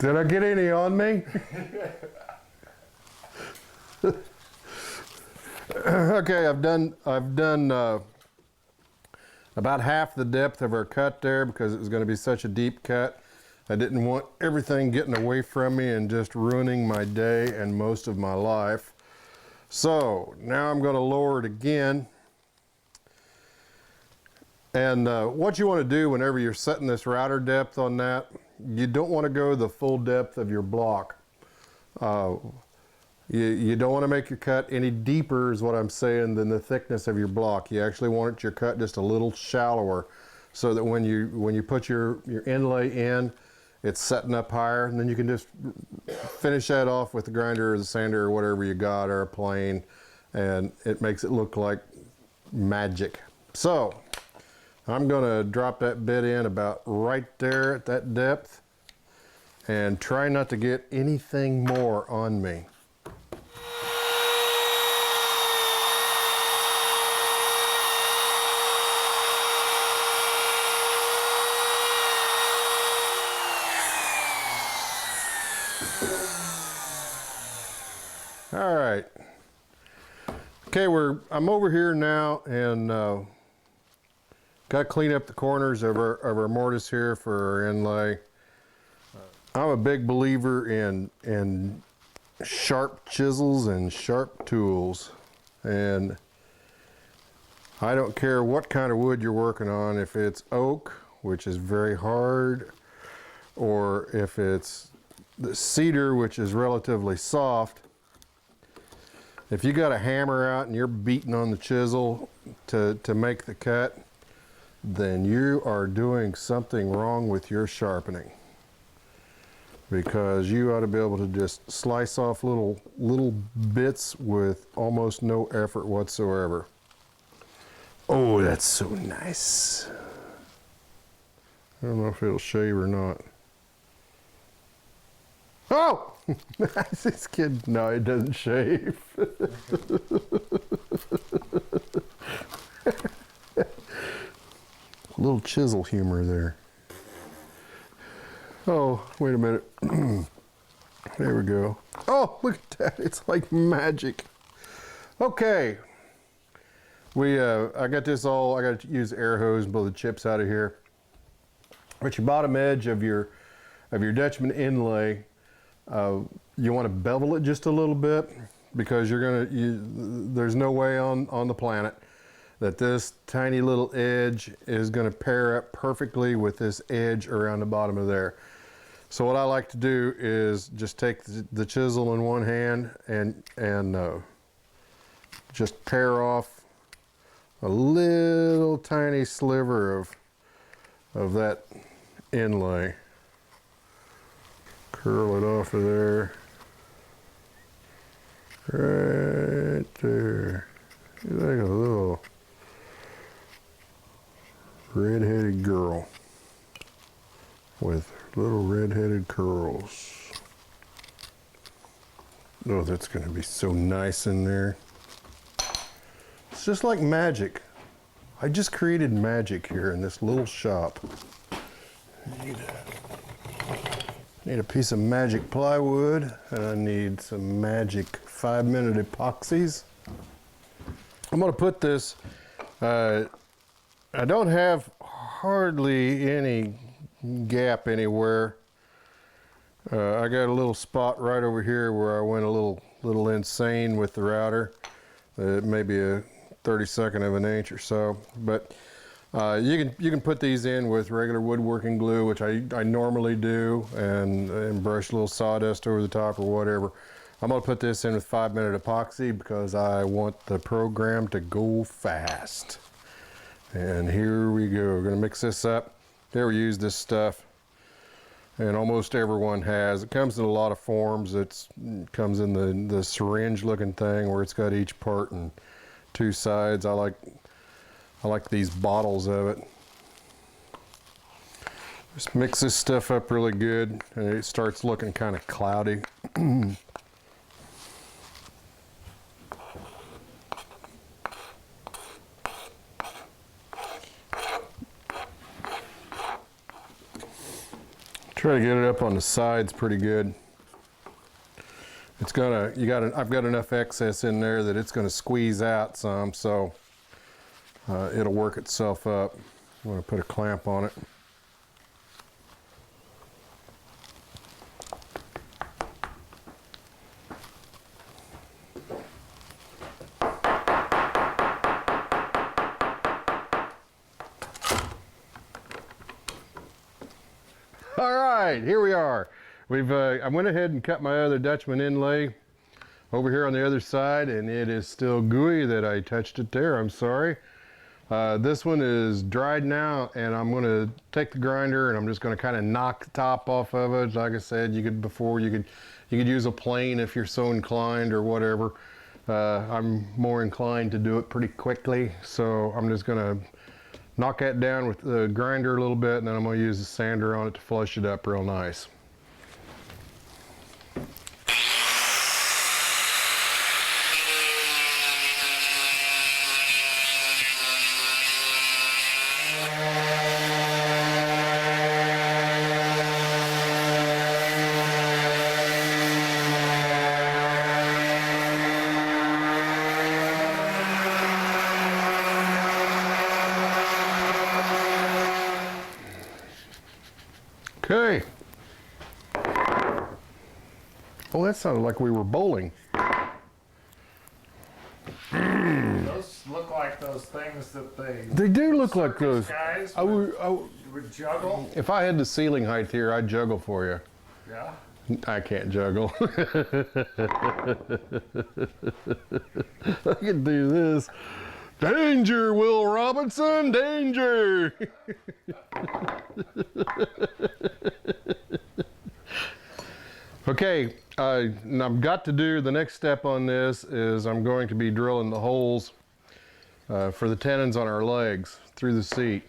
Did I get any on me? Okay, I've done about half the depth of our cut there because it was going to be such a deep cut. I didn't want everything getting away from me and just ruining my day and most of my life. So now I'm going to lower it again. And what you want to do whenever you're setting this router depth on that, you don't want to go the full depth of your block. You don't want to make your cut any deeper, is what I'm saying, than the thickness of your block. You actually want your cut just a little shallower so that when you put your inlay in, it's setting up higher, and then you can just finish that off with the grinder or the sander or whatever you got, or a plane, and it makes it look like magic. So I'm going to drop that bit in about right there at that depth and try not to get anything more on me. All right. Okay, I'm over here now, and got to clean up the corners of our mortise here for our inlay. I'm a big believer in sharp chisels and sharp tools, and I don't care what kind of wood you're working on, if it's oak, which is very hard, or if it's the cedar, which is relatively soft. If you got a hammer out and you're beating on the chisel to make the cut, then you are doing something wrong with your sharpening, because you ought to be able to just slice off little bits with almost no effort whatsoever. Oh, that's so nice. I don't know if it'll shave or not. Oh! This kid, no, it doesn't shave. Little chisel humor there. Oh, wait a minute. There we go. Oh, look at that. It's like magic. Okay. I got this all, I got to use the air hose and blow the chips out of here. At your bottom edge of your Dutchman inlay, you want to bevel it just a little bit, because there's no way on the planet that this tiny little edge is going to pair up perfectly with this edge around the bottom of there. So what I like to do is just take the chisel in one hand and just pare off a little tiny sliver of that inlay. Curl it off of there. Right there. You're like a little red-headed girl with little red-headed curls. Oh, that's going to be so nice in there. It's just like magic. I just created magic here in this little shop. I need a piece of magic plywood, and I need some magic 5-minute epoxies. I'm going to put this, I don't have hardly any gap anywhere. I got a little spot right over here where I went a little insane with the router. Maybe a 32nd of an inch or so, but you can put these in with regular woodworking glue, which I normally do, and brush a little sawdust over the top or whatever. I'm going to put this in with 5-minute epoxy because I want the program to go fast. And here we go. We're going to mix this up. Never used this stuff, and almost everyone has. It comes in a lot of forms. It comes in the syringe looking thing where it's got each part and 2 sides. I like these bottles of it. Just mix this stuff up really good, and it starts looking kind of cloudy. Try to get it up on the sides pretty good. It's gonna, I've got enough excess in there that it's gonna squeeze out some, so it'll work itself up. I'm gonna put a clamp on it. All right, here we are. I went ahead and cut my other Dutchman inlay over here on the other side, and it is still gooey that I touched it there. I'm sorry. This one is dried now, and I'm going to take the grinder and I'm just going to kind of knock the top off of it. Like I said, you could use a plane if you're so inclined or whatever. I'm more inclined to do it pretty quickly, so I'm just going to knock that down with the grinder a little bit, and then I'm going to use the sander on it to flush it up real nice. Okay. Oh, that sounded like we were bowling. Those look like those things that They do look like those. Guys I would juggle. if I had the ceiling height here, I'd juggle for you. Yeah. I can't juggle. I can do this. Danger, Will Robinson, danger! Okay, I've got to do the next step on this is I'm going to be drilling the holes for the tenons on our legs through the seat.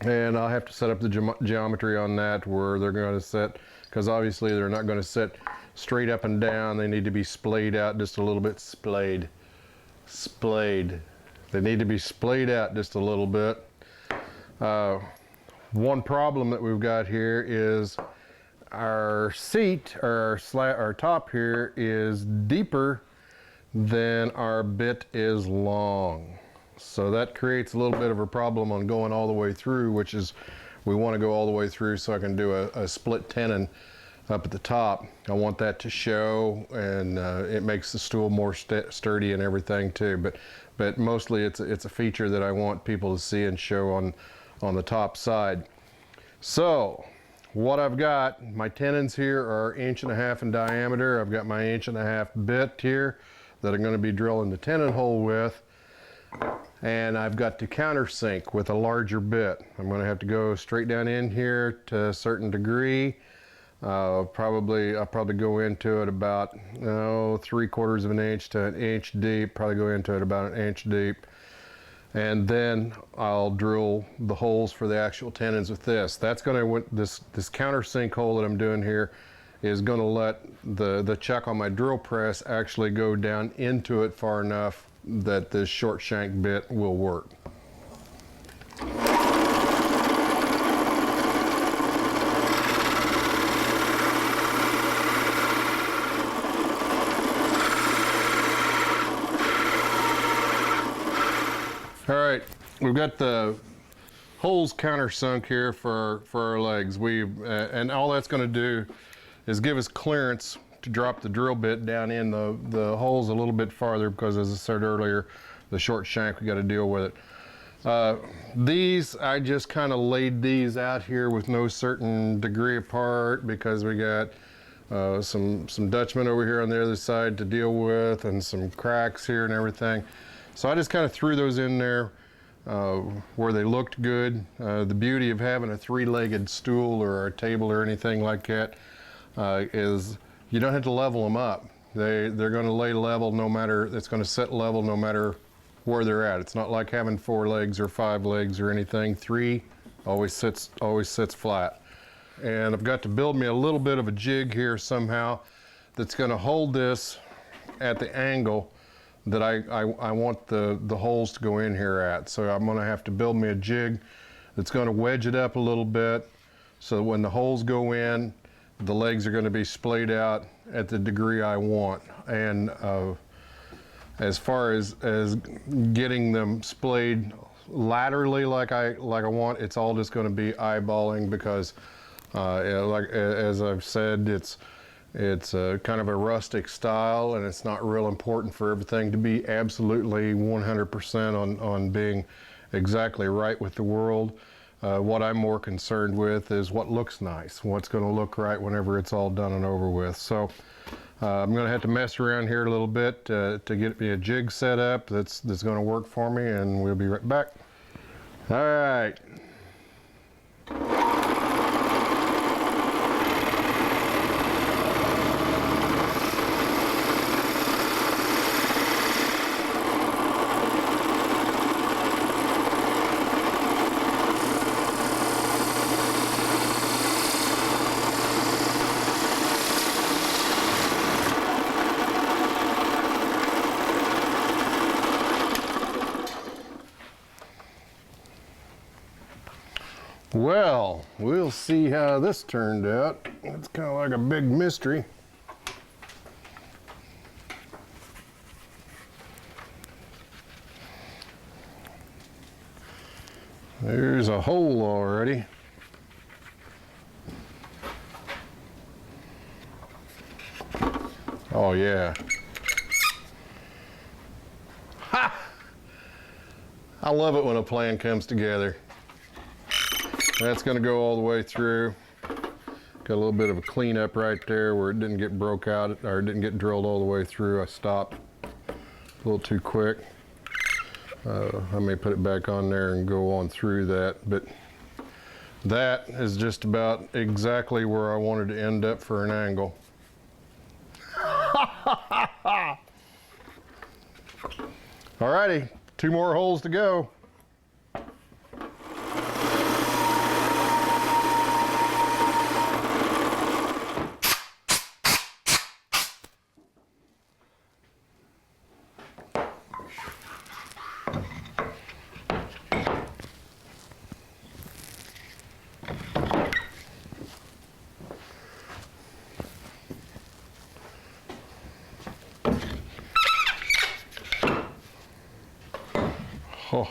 And I'll have to set up the geometry on that where they're going to sit, because obviously they're not going to sit straight up and down. They need to be splayed out just a little bit. Splayed. They need to be splayed out just a little bit. One problem that we've got here is our seat, or our top here, is deeper than our bit is long. So that creates a little bit of a problem on going all the way through, which is, we want to go all the way through so I can do a split tenon up at the top. I want that to show, and it makes the stool more sturdy and everything too. But mostly it's a feature that I want people to see and show on the top side. So what I've got, my tenons here are 1.5 inches in diameter. I've got my 1.5 inch bit here that I'm going to be drilling the tenon hole with. And I've got to countersink with a larger bit. I'm going to have to go straight down in here to a certain degree. I'll probably go into it about 3/4 of an inch to 1 inch deep. Probably go into it about 1 inch deep, and then I'll drill the holes for the actual tenons with this. That's going to, this countersink hole that I'm doing here is going to let the chuck on my drill press actually go down into it far enough that this short shank bit will work. All right, we've got the holes countersunk here for our legs. And all that's going to do is give us clearance to drop the drill bit down in the holes a little bit farther, because as I said earlier, the short shank, we got to deal with it. These, I just kind of laid these out here with no certain degree apart, because we got some Dutchmen over here on the other side to deal with, and some cracks here and everything. So I just kind of threw those in there where they looked good. The beauty of having a 3-legged stool or a table or anything like that is you don't have to level them up. They're going to lay level no matter, it's going to sit level no matter where they're at. It's not like having 4 legs or 5 legs or anything. 3 always sits flat. And I've got to build me a little bit of a jig here somehow that's going to hold this at the angle that I want the holes to go in here at. So I'm going to have to build me a jig that's going to wedge it up a little bit so when the holes go in, the legs are going to be splayed out at the degree I want. And as far as getting them splayed laterally like I want, it's all just going to be eyeballing, because like as I've said, it's kind of a rustic style, and it's not real important for everything to be absolutely 100% on being exactly right with the world. What I'm more concerned with is what looks nice, what's going to look right whenever it's all done and over with. So I'm going to have to mess around here a little bit to get me a jig set up that's going to work for me, and we'll be right back. All right. Well, we'll see how this turned out. It's kind of like a big mystery. There's a hole already. Oh yeah. Ha! I love it when a plan comes together. That's going to go all the way through. Got a little bit of a cleanup right there where it didn't get broke out, or it didn't get drilled all the way through. I stopped a little too quick. I may put it back on there and go on through that, but that is just about exactly where I wanted to end up for an angle. Alrighty, 2 more holes to go. Oh.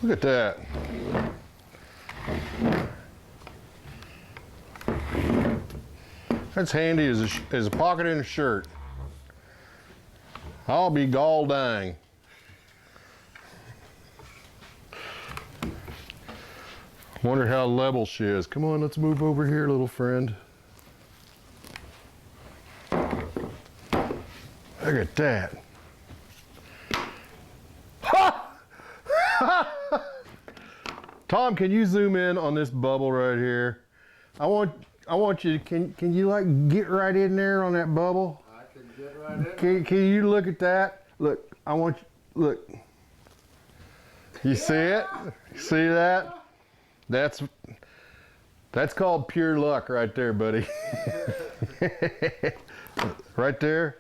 Look at that. That's handy as a pocket in a shirt. I'll be gall dang. Wonder how level she is. Come on, let's move over here, little friend. Look at that. Tom, can you zoom in on this bubble right here? I want you to, can you like get right in there on that bubble? I can get right in. Can you look at that? Look, I want you, look. You see it? See that? That's called pure luck right there, buddy. Right there.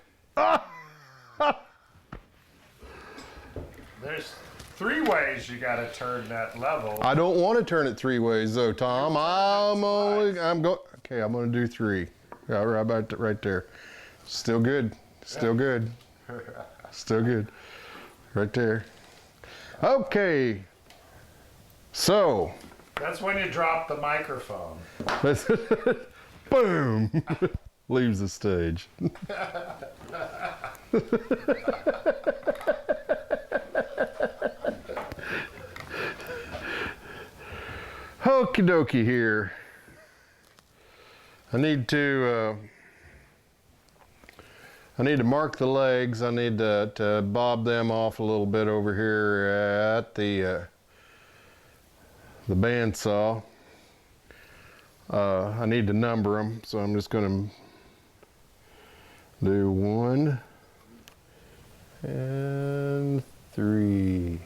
There's 3 ways you got to turn that level. I don't want to turn it 3 ways though, Tom. I'm going to do 3. Yeah, right about right there. Still good. Still good. Still good. Right there. Okay. So. That's when you drop the microphone. Boom. Leaves the stage. Okie dokie here. I need to mark the legs. I need to bob them off a little bit over here at the bandsaw. I need to number them, so I'm just going to do 1 and 3.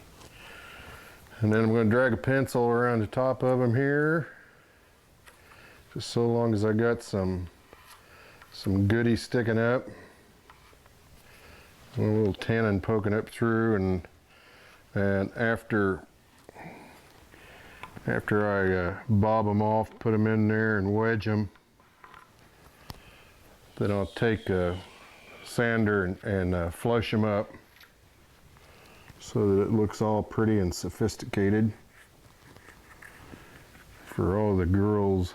And then I'm going to drag a pencil around the top of them here, just so long as I got some goodies sticking up. A little tenon poking up through, and after I bob them off, put them in there and wedge them, then I'll take a sander and flush them up so that it looks all pretty and sophisticated for all the girls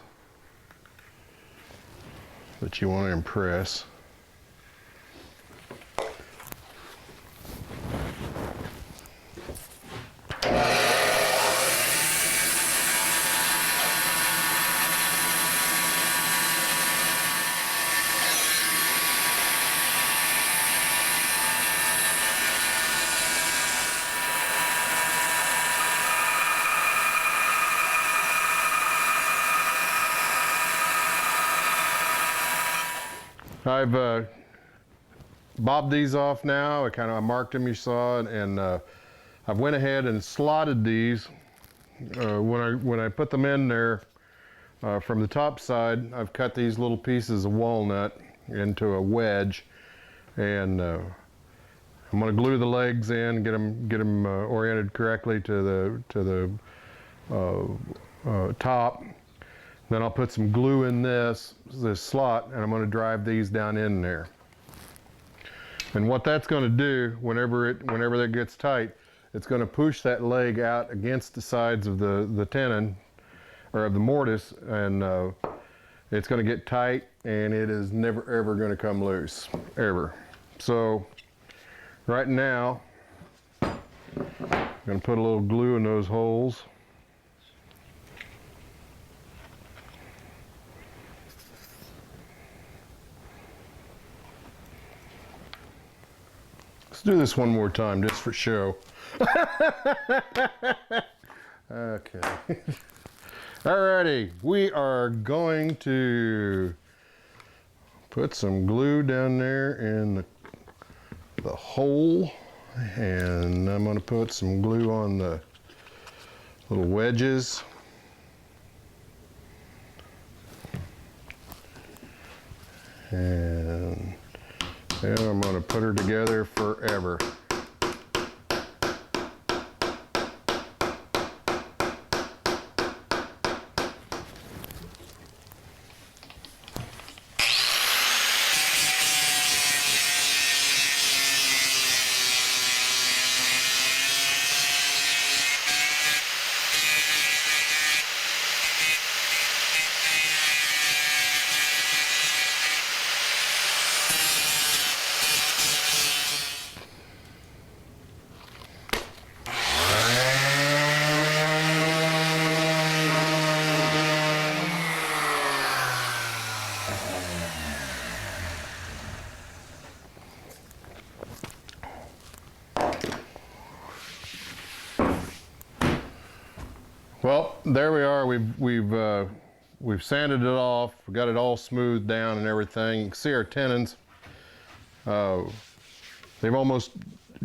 that you want to impress. I've bobbed these off now. I marked them, you saw, and I went ahead and slotted these. When I put them in there from the top side, I've cut these little pieces of walnut into a wedge, and I'm going to glue the legs in, get them oriented correctly to the top. Then I'll put some glue in this slot, and I'm going to drive these down in there. And what that's going to do, whenever that gets tight, it's going to push that leg out against the sides of the tenon, or of the mortise, and it's going to get tight, and it is never ever going to come loose, ever. So right now, I'm going to put a little glue in those holes. Let's do this one more time, just for show. Okay. Alrighty, we are going to put some glue down there in the hole, and I'm going to put some glue on the little wedges. And then I'm going to put her together forever. Well, there we are. We've sanded it off. We got it all smoothed down and everything. You can see our tenons. They've almost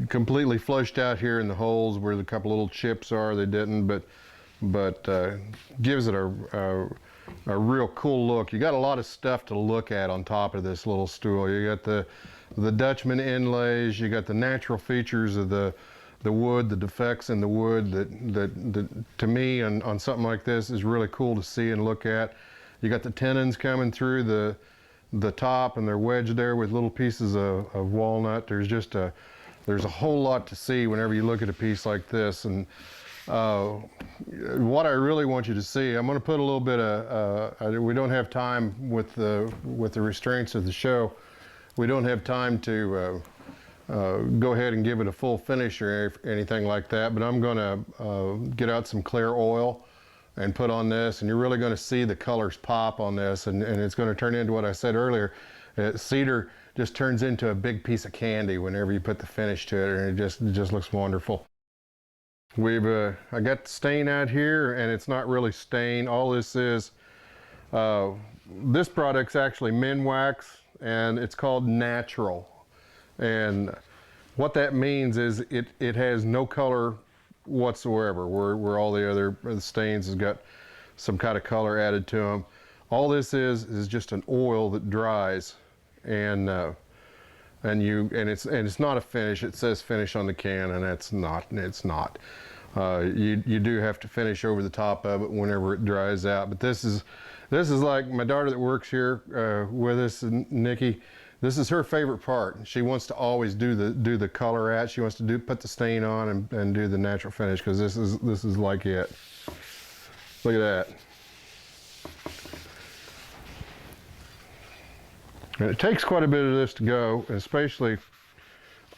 completely flushed out here in the holes where the couple little chips are. They didn't, but gives it a real cool look. You got a lot of stuff to look at on top of this little stool. You got the Dutchman inlays. You got the natural features of the wood, the defects in the wood that to me on something like this is really cool to see and look at. You got the tenons coming through the top, and they're wedged there with little pieces of walnut. There's a whole lot to see whenever you look at a piece like this. And what I really want you to see, I'm going to put a little bit of, we don't have time with the restraints of the show. We don't have time to go ahead and give it a full finish or anything like that, but I'm going to get out some clear oil and put on this, and you're really going to see the colors pop on this, and it's going to turn into what I said earlier. Cedar just turns into a big piece of candy whenever you put the finish to it, and it just looks wonderful. I got the stain out here, and it's not really stain. All this is, this product's actually Minwax, and it's called natural. And what that means is it has no color whatsoever, where all the other stains has got some kind of color added to them. All this is just an oil that dries, and and it's not a finish. It says finish on the can, and it's not. You do have to finish over the top of it whenever it dries out. But this is like my daughter that works here with us, Nikki. This is her favorite part. She wants to always do the color at. She wants to put the stain on and do the natural finish, because this is like it. Look at that. And it takes quite a bit of this to go, especially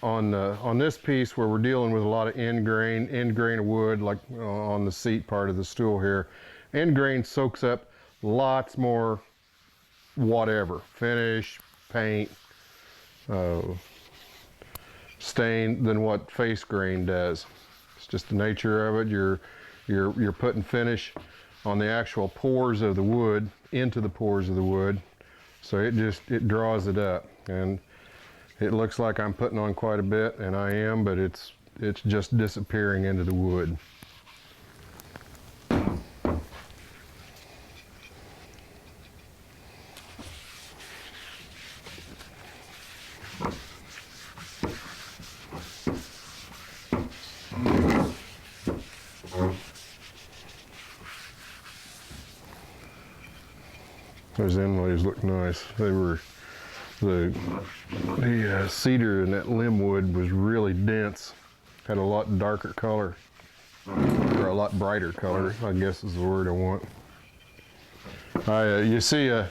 on this piece where we're dealing with a lot of end grain of wood, like on the seat part of the stool here. End grain soaks up lots more whatever, finish, paint, stain than what face grain does. It's just the nature of it. You're putting finish on the actual pores of the wood, into the pores of the wood, so it draws it up. And it looks like I'm putting on quite a bit, and I am, but it's just disappearing into the wood. Those inlays look nice. They were the cedar in that limb wood was really dense, had a lot darker color, or a lot brighter color, I guess is the word I want. You see,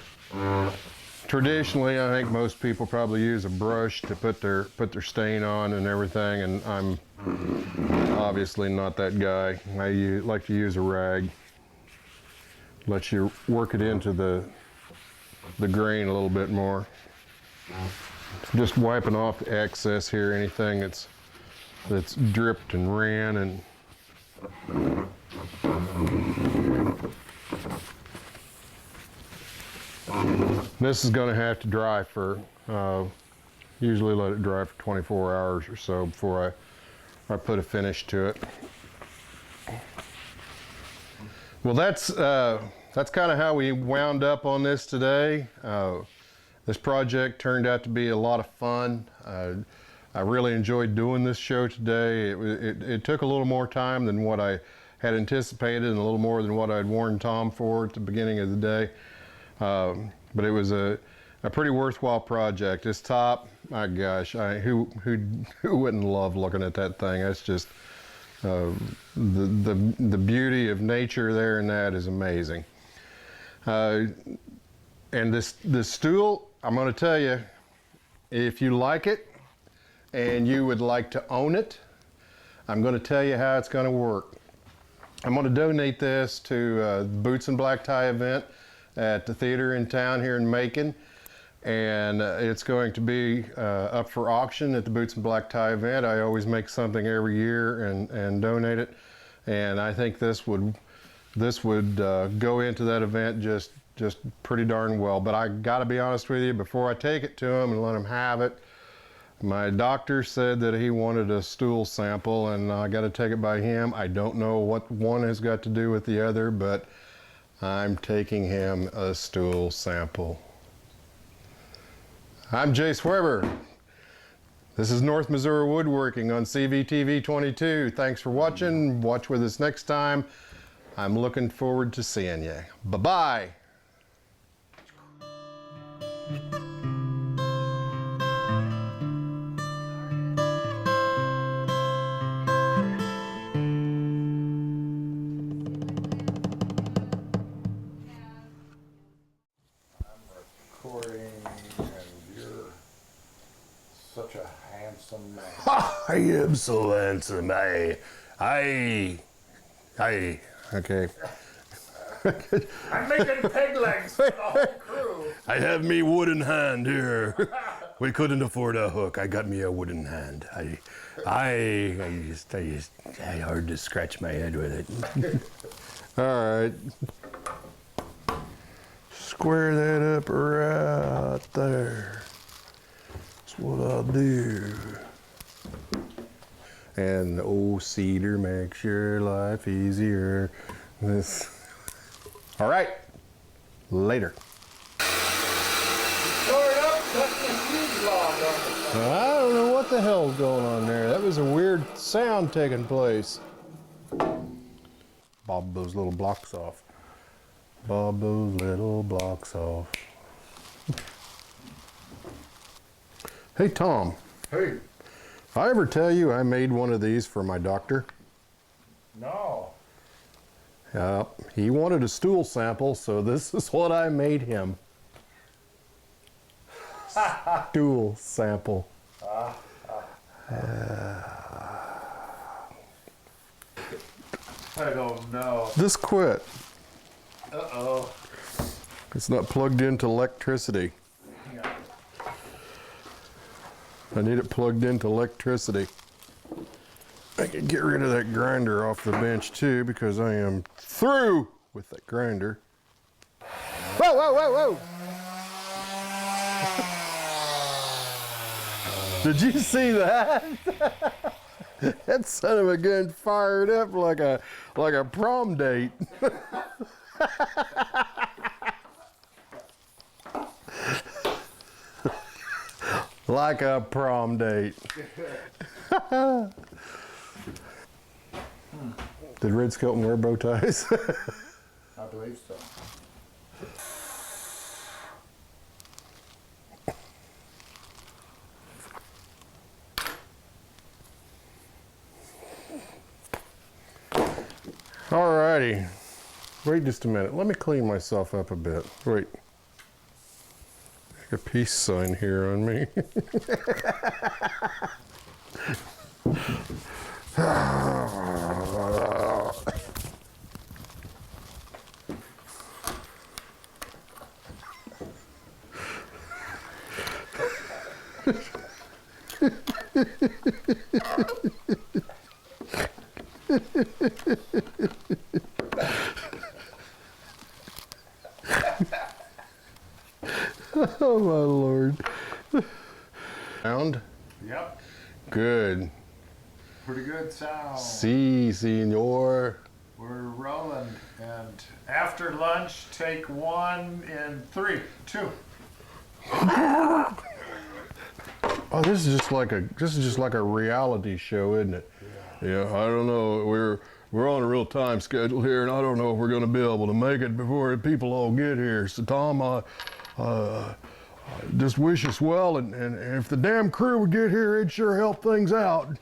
traditionally, I think most people probably use a brush to put their stain on and everything, and I'm obviously not that guy. I like to use a rag. Let you work it into the grain a little bit more. Just wiping off the excess here, anything that's dripped and ran, and this is going to have to dry for usually let it dry for 24 hours or so before I put a finish to it. Well, that's kind of how we wound up on this today. This project turned out to be a lot of fun. I really enjoyed doing this show today. It took a little more time than what I had anticipated, and a little more than what I'd warned Tom for at the beginning of the day. But it was a pretty worthwhile project. This top, my gosh, who wouldn't love looking at that thing? That's just the beauty of nature there, and that is amazing. And this stool, I'm going to tell you, if you like it and you would like to own it, I'm going to tell you how it's going to work. I'm going to donate this to the Boots and Black Tie event at the theater in town here in Macon, and it's going to be up for auction at the Boots and Black Tie event. I always make something every year and donate it, and I think this would go into that event just pretty darn well. But I got to be honest with you, before I take it to him and let him have it, my doctor said that he wanted a stool sample, and I got to take it by him. I don't know what one has got to do with the other, but I'm taking him a stool sample. I'm Jace Weber. This is North Missouri Woodworking on CVTV 22. Thanks for watching. Watch with us next time. I'm looking forward to seeing you. Bye-bye. Recording, and you're such a handsome man. I am so handsome. I. Okay. I'm making peg legs for the whole crew. I have me wooden hand here. We couldn't afford a hook. I got me a wooden hand. I hard to scratch my head with it. All right. Square that up right there. That's what I'll do. And the old cedar makes your life easier. All right, later. Tore it up, cutting a huge log on the I don't know what the hell's going on there. That was a weird sound taking place. Bob those little blocks off. Bob those little blocks off. Hey, Tom. Hey. I ever tell you I made one of these for my doctor? No. He wanted a stool sample, so this is what I made him. Stool sample. I don't know. This quit. Uh-oh. It's not plugged into electricity. Yeah. I need it plugged into electricity. I can get rid of that grinder off the bench too because I am through with that grinder. Whoa, whoa, whoa, whoa! Did you see that? That son of a gun fired up like a prom date. Like a prom date. Did Red Skelton wear bow ties? I believe so. Alrighty. Wait just a minute. Let me clean myself up a bit. Wait. A peace sign here on me. Oh my Lord. Sound? Yep. Good. Pretty good sound. Si, senor. We're rolling. And after lunch, take one in 3, 2. Oh, this is just like a reality show, isn't it? Yeah, I don't know. We're on a real time schedule here, and I don't know if we're going to be able to make it before people all get here. So, Tom, just wish us well, and if the damn crew would get here, it'd sure help things out.